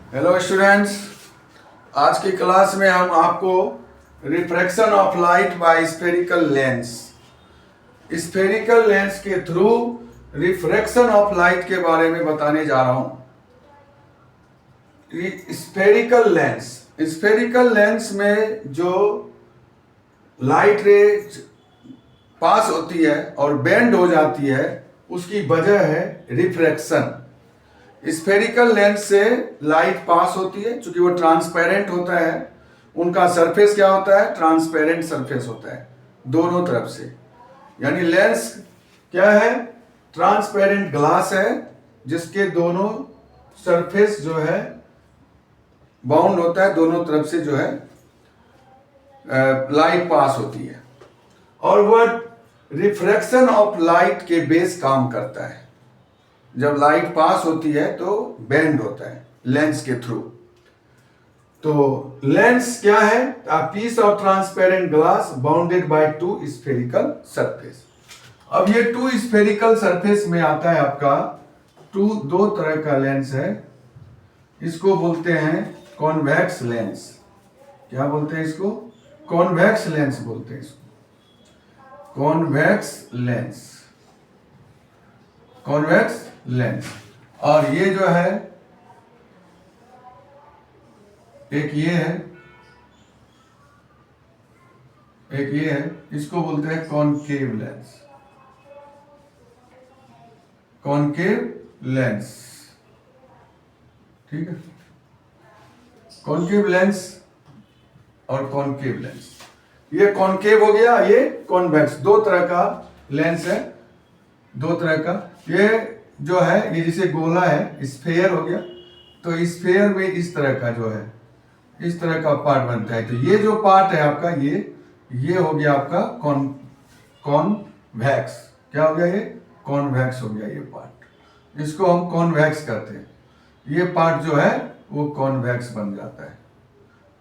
Hello students, आज की class में हम आपको refraction of light by spherical lens के थ्रू रिफ्रैक्शन ऑफ लाइट के बारे में बताने जा रहा हूं। स्फेरिकल लेंस में जो लाइट रे पास होती है और बेंड हो जाती है, उसकी वजह है रिफ्रैक्शन। स्फेरिकल लेंस से लाइट पास होती है, चूंकि वो ट्रांसपेरेंट होता है। उनका सरफेस क्या होता है? ट्रांसपेरेंट सरफेस होता है दोनों तरफ से। यानी लेंस क्या है? ट्रांसपेरेंट ग्लास है जिसके दोनों सरफेस जो है बाउंड होता है, दोनों तरफ से जो है लाइट पास होती है, और वह रिफ्रैक्शन ऑफ लाइट के बेस काम करता है। जब लाइट पास होती है तो बेंड होता है लेंस के थ्रू। तो लेंस क्या है? A piece of transparent glass bounded by two spherical surface. अब ये टू स्फेरिकल सरफेस में आता है आपका दो तरह का लेंस है। इसको बोलते हैं कॉन्वेक्स लेंस। क्या बोलते हैं इसको? कॉन्वेक्स लेंस बोलते हैं इसको। Convex lens. और ये जो है, एक ये है, एक ये है, इसको बोलते हैं कॉनकेव लेंस। ठीक है। कॉनकेव लेंस और कॉनकेव लेंस, ये कॉनकेव हो गया, ये कॉन्वेक्स। दो तरह का लेंस है, दो तरह का। ये जो है, ये जैसे गोला है, स्फेयर हो गया, तो स्फेयर में इस तरह का जो है, इस तरह का पार्ट बनता है। तो ये जो पार्ट है आपका, ये हो गया आपका कॉन्वेक्स। क्या हो गया? ये कॉन्वेक्स हो गया ये पार्ट। इसको हम कॉन्वेक्स करते हैं। ये पार्ट जो है वो कॉन्वेक्स बन जाता है,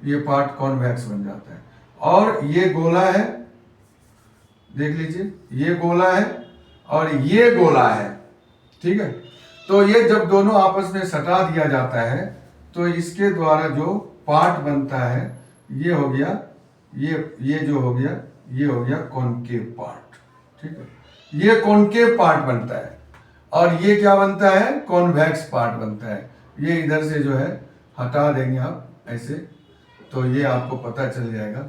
ये पार्ट कॉन्वेक्स बन जाता है। और ये गोला है, देख लीजिए, ये गोला है और ये गोला है। ठीक है। तो ये जब दोनों आपस में सटा दिया जाता है तो इसके द्वारा जो पार्ट बनता है, ये हो गया, ये जो हो गया, ये हो गया कॉनकेव पार्ट। ठीक है। ये कॉनकेव पार्ट बनता है। और ये क्या बनता है? कॉन्वेक्स पार्ट बनता है। ये इधर से जो है हटा देंगे आप ऐसे, तो ये आपको पता चल जाएगा।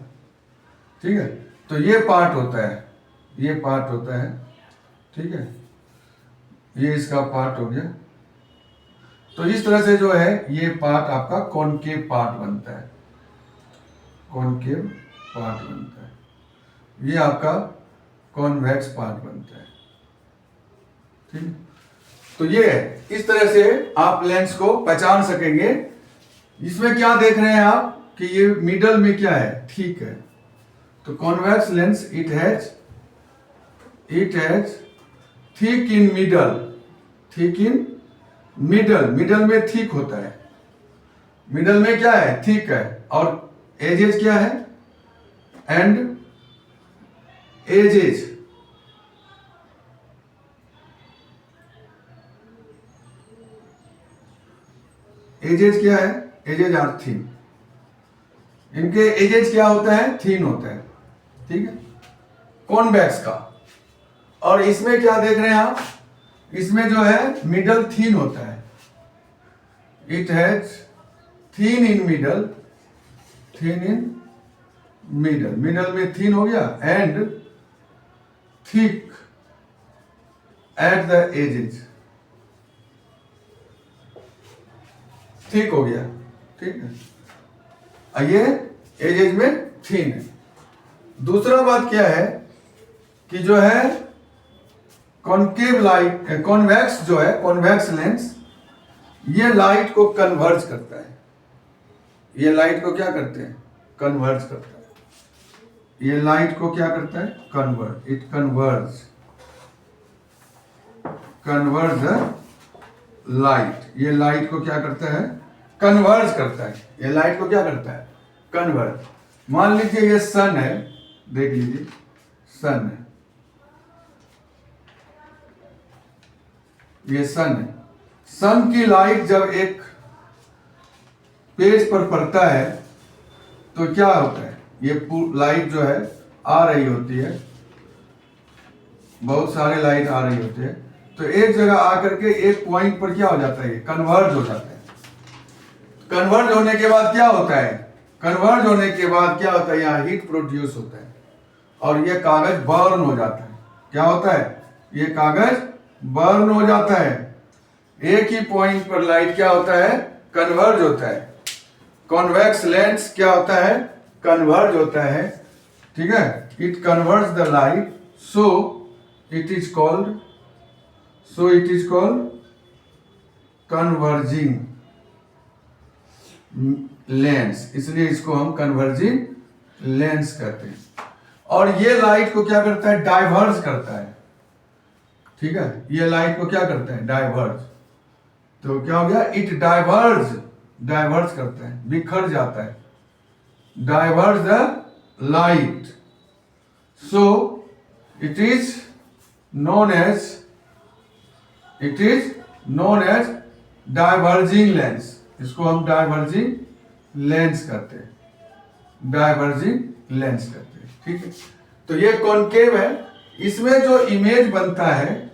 ठीक है। तो ये पार्ट होता है, ये पार्ट होता है। ठीक है। ये इसका पार्ट हो गया। तो इस तरह से जो है ये पार्ट आपका कॉनकेव पार्ट बनता है, कॉनकेव पार्ट बनता है। ये आपका कॉन्वेक्स पार्ट बनता है। ठीक है। तो ये है, इस तरह से आप लेंस को पहचान सकेंगे। इसमें क्या देख रहे हैं आप कि ये मिडल में क्या है? ठीक है। तो convex lens it has thick in middle में थिक होता है। मिडल में क्या है? थिक है। और एजेज क्या है? एंड एजेज क्या है? Edges are thin. इनके एजेज क्या होता है? थिन होता है। ठीक है, कॉन्वेक्स का। और इसमें क्या देख रहे हैं आप? इसमें जो है मिडल थिन होता है। It has thin in middle में थिन हो गया, and thick at the edges. Thick हो गया। ठीक है। ये एजेज में थिन है। दूसरा बात क्या है कि जो है कॉनकेव लाइट, कॉन्वेक्स जो है, कॉन्वेक्स लेंस, ये लाइट को कन्वर्ज करता है। ये लाइट को क्या करते हैं? कन्वर्ज करता है। ये लाइट को क्या करता है? कन्वर्ज। It converge light. ये लाइट को क्या करता है? कन्वर्ज करता है। ये लाइट को क्या करता है? कन्वर्ज। मान लीजिए ये सन है, देख लीजिए, सन है, ये सन है। सन की लाइट जब एक पेज पर पड़ता है तो क्या होता है, ये लाइट जो है आ रही होती है, बहुत सारे लाइट आ रही होती है, तो एक जगह आकर के एक पॉइंट पर क्या हो जाता है, कन्वर्ज हो जाता है। कन्वर्ज होने के बाद क्या होता है, कन्वर्ज होने के बाद क्या होता है, यहाँ हीट प्रोड्यूस होता है और ये कागज बर्न हो जाता है। क्या होता है, ये कागज बर्न हो जाता है। एक ही पॉइंट पर लाइट क्या होता है, कन्वर्ज होता है। कॉन्वेक्स लेंस क्या होता है, कन्वर्ज होता है, ठीक है। It converge the light, so it is called converging lens, इसलिए इसको हम कन्वर्जिंग लेंस कहते हैं। और ये लाइट को क्या करता है, डाइवर्ज करता है, ठीक है। ये लाइट को क्या करता है, डाइवर्ज। तो क्या हो गया, इट डाइवर्ज करता है, बिखर जाता है, diverge the light, so it is known as diverging lens. इसको हम डाइवर्जिंग लेंस कहते हैं, ठीक है। तो ये कॉनकेव है, इसमें जो इमेज बनता है,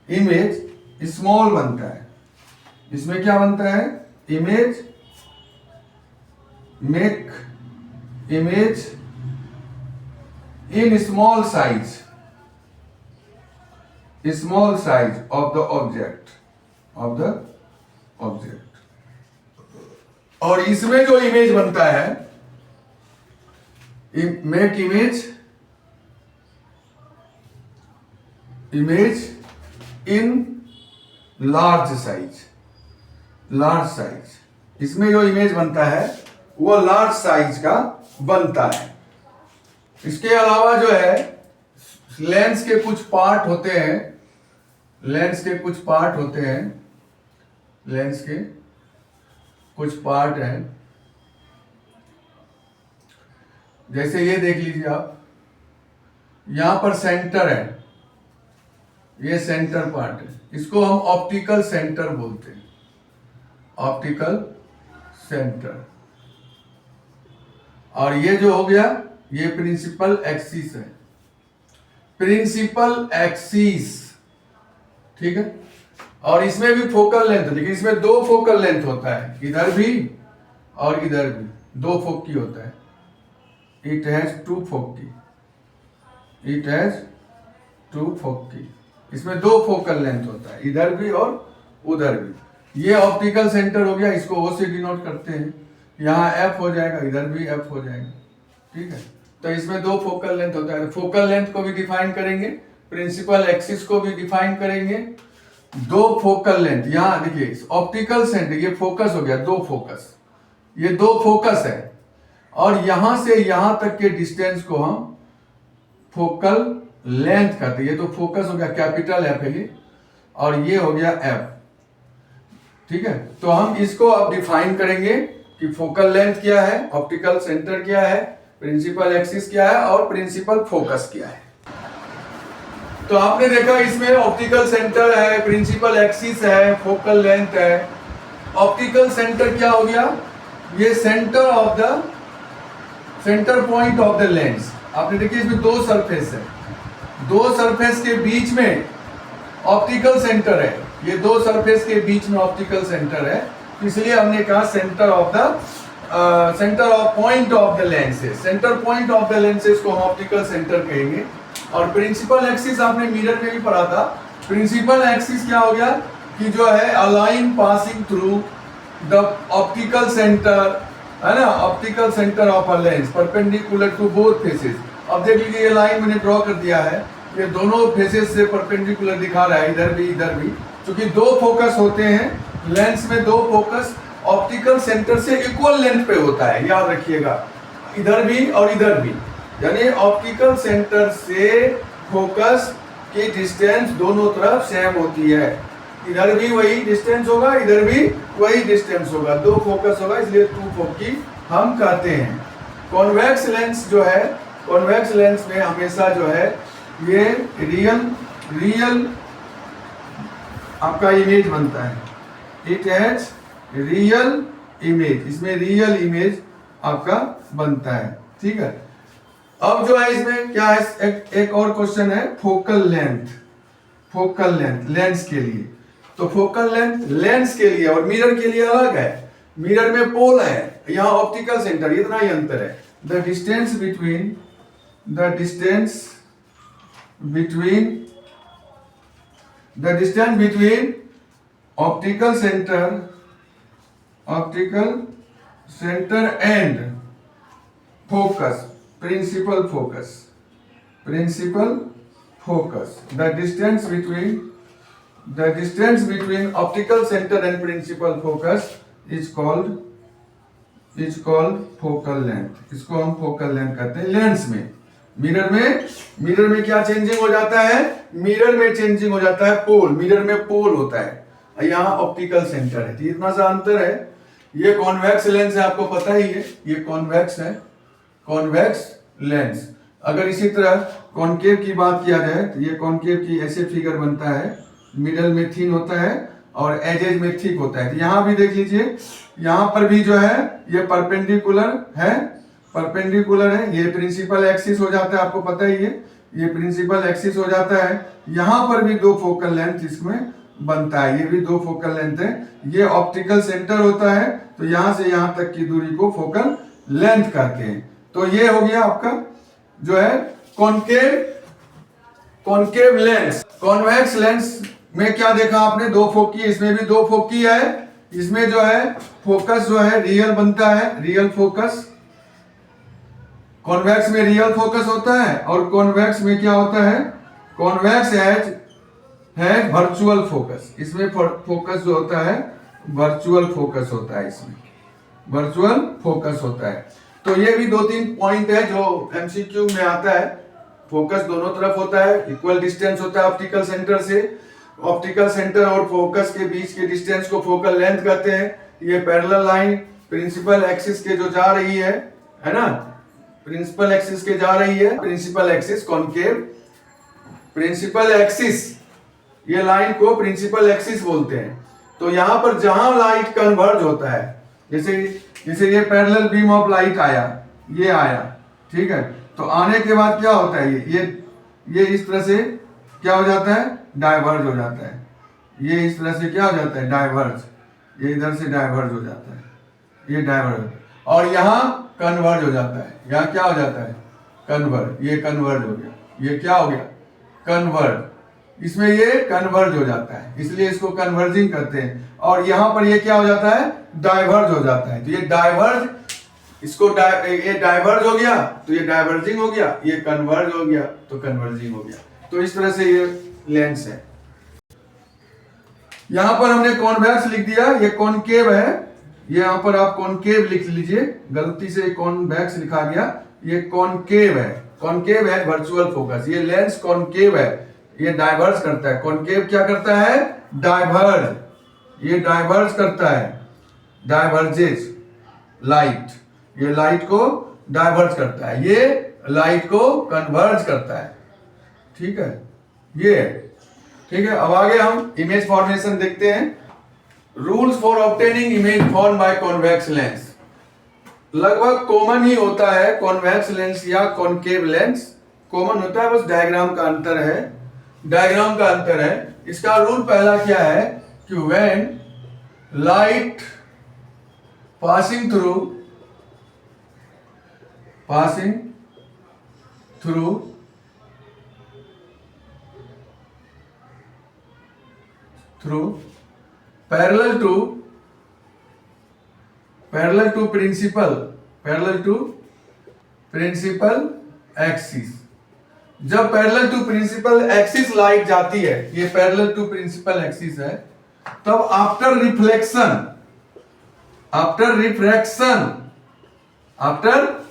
इमेज स्मॉल बनता है। इसमें क्या बनता है, image in small size of the object, और इसमें जो इमेज बनता है, make image in large size. इसमें जो इमेज बनता है वो लार्ज साइज का बनता है। इसके अलावा जो है लेंस के कुछ पार्ट होते हैं, लेंस के कुछ पार्ट हैं, जैसे ये देख लीजिए आप, यहां पर सेंटर है, ये सेंटर पार्ट है, इसको हम ऑप्टिकल सेंटर बोलते हैं, ऑप्टिकल सेंटर। और ये जो हो गया, ये प्रिंसिपल एक्सिस है, ठीक है। और इसमें भी फोकल लेंथ, लेकिन इसमें दो फोकल लेंथ होता है, इधर भी और इधर भी, दो फोकी होता है। इट हैज टू फोकी, इसमें दो फोकल लेंथ होता है, इधर भी और उधर भी। ये ऑप्टिकल सेंटर हो गया, इसको ओ से डिनोट करते हैं। यहाँ एफ हो जाएगा, इधर भी एफ हो जाएगा, ठीक है। तो इसमें दो फोकल लेंथ होता है, फोकल लेंथ को भी डिफाइन करेंगे, प्रिंसिपल एक्सिस को भी डिफाइन करेंगे। दो फोकल लेंथ, यहाँ देखिए ऑप्टिकल सेंटर, ये फोकस हो गया, दो फोकस, ये दो फोकस है, और यहां से यहां तक के डिस्टेंस को हम फोकल लेंथ कहते हैं। ये तो फोकस हो गया, कैपिटल एफ है ये, और ये हो गया एफ, ठीक है। तो हम इसको अब डिफाइन करेंगे कि फोकल लेंथ क्या है, ऑप्टिकल सेंटर क्या है, प्रिंसिपल एक्सिस क्या है और प्रिंसिपल फोकस क्या है। तो आपने देखा इसमें ऑप्टिकल सेंटर है, प्रिंसिपल एक्सिस है, फोकल लेंथ है। ऑप्टिकल सेंटर क्या हो गया, ये centre point of the lens. आपने देखिए इसमें दो सरफेस है, दो सरफेस के बीच में ऑप्टिकल सेंटर है, ये दो सरफेस के बीच में ऑप्टिकल सेंटर है, इसलिए हमने कहा centre of point of the lenses. Centre point of the lenses को हम ऑप्टिकल सेंटर कहेंगे। और प्रिंसिपल एक्सिस आपने मिरर में भी पढ़ा था। प्रिंसिपल एक्सिस क्या हो गया कि जो है a line passing through the optical centre, है ना, optical centre of a lens perpendicular to both faces. अब देख लीजिए ये लाइन मैंने ड्रॉ कर दिया है, ये दोनों फेसेस से परपेंडिकुलर दिखा रहा है, इधर भी इधर भी, क्योंकि दो फोकस होते हैं लेंस में, दो फोकस ऑप्टिकल सेंटर से इक्वल लेंथ पे होता है, याद रखिएगा, इधर भी और इधर भी। यानी ऑप्टिकल सेंटर से फोकस की डिस्टेंस दोनों तरफ सेम होती है, इधर भी वही डिस्टेंस होगा, इधर भी वही डिस्टेंस होगा, दो फोकस होगा, इसलिए टू फोकी हम कहते हैं। कॉन्वेक्स लेंस जो है, कॉन्वेक्स लेंस में हमेशा जो है ये रियल आपका इमेज बनता है, इट हैज रियल इमेज, इसमें रियल इमेज आपका बनता है। ठीक है, अब जो है इसमें क्या है, एक और क्वेश्चन है focal length. Focal length lens के लिए, तो फोकल लेंथ लेंस के लिए और मिरर के लिए अलग है। मिरर में पोल है, यहाँ ऑप्टिकल सेंटर, इतना ही अंतर है। The distance between optical centre and focus, principal focus, the distance between optical centre and principal focus is called focal length. इसको हम फोकल लेंथ कहते हैं। लेंस में, मिरर में क्या चेंजिंग हो जाता है, मिरर में चेंजिंग हो जाता है पोल, मिरर में पोल होता है, यहाँ ऑप्टिकल सेंटर है। तो इतना सा अंतर है। ये कॉन्वेक्स लेंस है, आपको पता ही है, ये कॉन्वेक्स है, कॉन्वेक्स लेंस। अगर इसी तरह कॉनकेव की बात किया जाए तो ये कॉनकेव की ऐसे फिगर बनता है, मिडल में थिन होता है और एजेज में थिक होता है। तो यहाँ भी देख लीजिए, यहाँ पर भी जो है ये परपेंडिकुलर है, ये प्रिंसिपल एक्सिस हो जाता है, आपको पता ही है, ये प्रिंसिपल एक्सिस हो जाता है। यहाँ पर भी दो फोकल लेंथ इसमें बनता है, ये भी दो फोकल लेंथ है। ये ऑप्टिकल सेंटर होता है, तो यहाँ से यहाँ तक की दूरी को फोकल लेंथ कहते हैं। तो ये हो गया आपका जो है कॉनकेव लेंस। कॉन्वेक्स लेंस में क्या देखा आपने, दो फोकी, इसमें भी दो फोकी है। इसमें जो है फोकस जो है रियल बनता है, रियल फोकस। कॉन्वेक्स में रियल फोकस होता है और कॉन्वेक्स में क्या होता है, कॉन्वेक्स है वर्चुअल फोकस। इसमें फोकस जो होता है वर्चुअल फोकस होता है, इसमें वर्चुअल फोकस होता है। तो ये भी दो तीन पॉइंट है जो एमसीक्यू में आता है। फोकस दोनों तरफ होता है, इक्वल डिस्टेंस होता है ऑप्टिकल सेंटर से, ऑप्टिकल सेंटर और फोकस के बीच के डिस्टेंस को फोकल लेंथ कहते हैं। ये पैरेलल लाइन प्रिंसिपल एक्सिस के जो जा रही है ना, प्रिंसिपल एक्सिस के जा रही है, principal axis concave, principal axis, ये लाइन को प्रिंसिपल एक्सिस बोलते हैं। तो यहां पर जहां लाइट कन्वर्ज होता है, जैसे ये पैरेलल बीम ऑफ लाइट आया, ये आया, ठीक है, तो आने के बाद क्या होता है, ये इस तरह से क्या हो जाता है, डाइवर्ज हो जाता है। ये इस तरह से क्या हो जाता है, डाइवर्ज, ये इधर से डाइवर्ज हो जाता है, ये डाइवर्ज होता है। और यहाँ कन्वर्ज हो जाता है, यहाँ क्या हो जाता है, कन्वर्ज, ये कन्वर्ज हो गया, ये क्या हो गया, कन्वर्ज, इसमें ये कन्वर्ज हो जाता है, इसलिए इसको कन्वर्जिंग करते हैं। और यहाँ पर ये क्या हो जाता है, डाइवर्ज हो जाता है। तो ये डाइवर्ज, इसको ये डाइवर्ज हो गया तो ये डाइवर्जिंग हो गया, ये कन्वर्ज हो गया तो कन्वर्जिंग हो गया। तो इस तरह से ये लेंस है। यहां पर हमने कॉन्वेक्स लिख दिया, ये कॉनकेव है, ये यहां पर आप कॉनकेव लिख लीजिए, गलती से कॉन्वेक्स लिखा गया, ये कॉनकेव है, कॉनकेव है वर्चुअल फोकस। ये लेंस कॉनकेव है, ये डाइवर्ज करता है। कॉनकेव क्या करता है, डाइवर्ज, ये डाइवर्ज करता है, डाइवर्जेज लाइट, ये लाइट को डाइवर्ज करता है, ये लाइट को कन्वर्ज करता है। ठीक है, ये ठीक है। अब आगे हम इमेज फॉर्मेशन देखते हैं। Rules for obtaining image form by convex lens. लगभग कॉमन ही होता है, कॉन्वेक्स लेंस या कॉनकेव लेंस कॉमन होता है, बस डायग्राम का अंतर है, डायग्राम का अंतर है। इसका रूल पहला क्या है कि when light passing through parallel to principal axis, जब parallel to principal axis light जाती है, ये पैरेलल टू प्रिंसिपल एक्सिस है, तब आफ्टर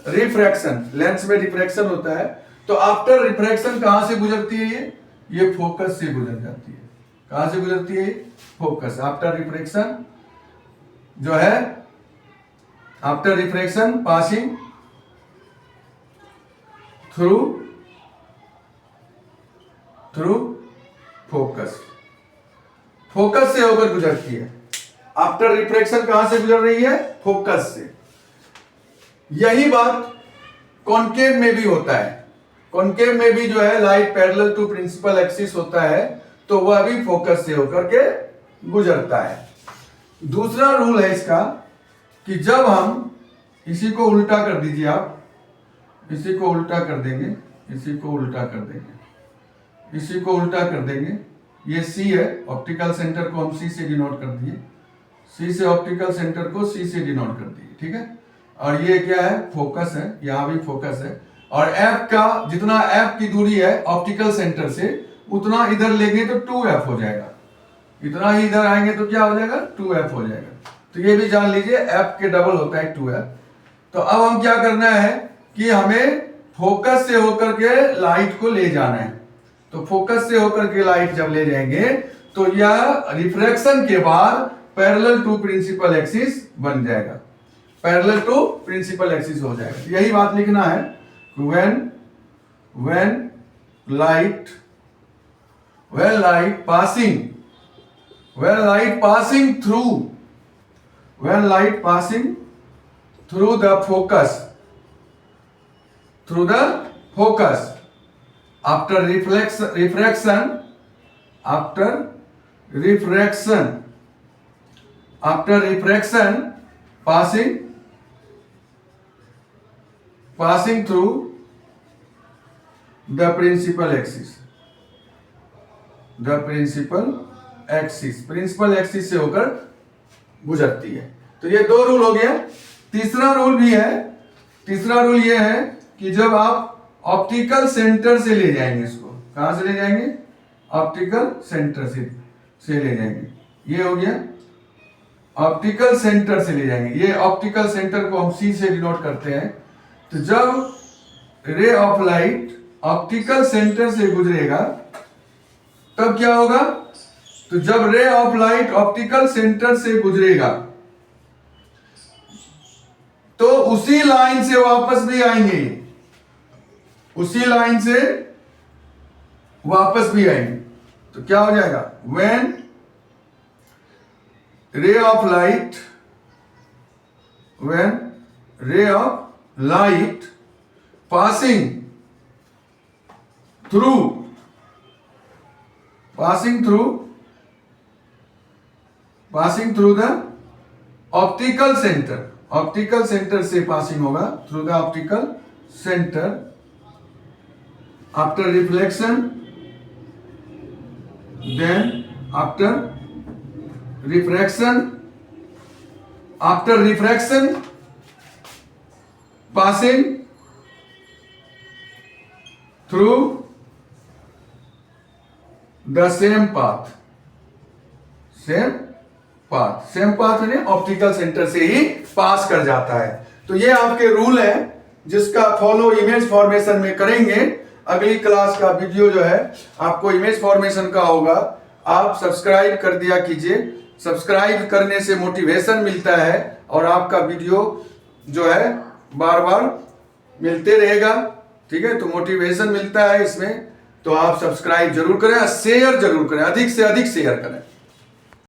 रिफ्रैक्शन, लेंस में रिफ्रैक्शन होता है, तो आफ्टर रिफ्रैक्शन कहां से गुजरती है, ये फोकस से गुजर जाती है। कहां से गुजरती है, फोकस। आफ्टर रिफ्रैक्शन जो है, after refraction passing through focus से होकर गुजरती है। आफ्टर रिफ्रैक्शन कहां से गुजर रही है? फोकस से। यही बात कॉनकेव में भी होता है। कॉनकेव में भी जो है light parallel to principal axis होता है, तो वह भी फोकस से होकर के गुजरता है। दूसरा रूल है इसका कि जब हम इसी को उल्टा कर दीजिए, आप इसी को उल्टा कर देंगे, इसी को उल्टा कर देंगे, इसी को उल्टा कर देंगे। ये सी है, ऑप्टिकल सेंटर को हम सी से डिनोट कर दिए, सी से ऑप्टिकल सेंटर को सी से डिनोट कर दिए, ठीक है। और ये क्या है? फोकस है, यहां भी फोकस है। और एफ का जितना एफ की दूरी है ऑप्टिकल सेंटर से, उतना इधर लेंगे तो 2f हो जाएगा। इतना ही इधर आएंगे तो क्या हो जाएगा? 2f हो जाएगा। तो ये भी जान लीजिए f के डबल होता है 2f। तो अब हम क्या करना है कि हमें फोकस से होकर के लाइट को ले जाना है। तो फोकस से होकर के लाइट जब ले जाएंगे तो यह रिफ्रैक्शन के बाद पैरेलल टू प्रिंसिपल एक्सिस बन जाएगा, पैरेलल टू प्रिंसिपल एक्सिस हो जाएगा। यही बात लिखना है, when light passing through the focus after refraction passing through the principal axis से होकर गुजरती है। तो ये दो रूल हो गया। तीसरा रूल भी है। तीसरा रूल ये है कि जब आप ऑप्टिकल सेंटर से ले जाएंगे, इसको कहां से ले जाएंगे? ऑप्टिकल सेंटर से ले जाएंगे। ये हो गया ऑप्टिकल सेंटर से ले जाएंगे। ये ऑप्टिकल सेंटर को हम सी से डिनोट करते हैं। तो जब ray of light optical centre से गुजरेगा तब क्या होगा? तो जब ray of light optical centre से गुजरेगा तो उसी लाइन से वापस भी आएंगे, उसी लाइन से वापस भी आएंगे। तो क्या हो जाएगा? When ray of light passing through the optical center से passing होगा through the optical center after reflection, then after refraction passing through the same path यानी ऑप्टिकल सेंटर से ही पास कर जाता है। तो ये आपके रूल है जिसका फॉलो इमेज फॉर्मेशन में करेंगे। अगली क्लास का वीडियो जो है आपको इमेज फॉर्मेशन का होगा। आप सब्सक्राइब कर दिया कीजिए, सब्सक्राइब करने से मोटिवेशन मिलता है और आपका वीडियो जो है बार बार मिलते रहेगा, ठीक है। तो मोटिवेशन मिलता है इसमें, तो आप सब्सक्राइब जरूर करें, शेयर जरूर करें, अधिक से अधिक शेयर करें।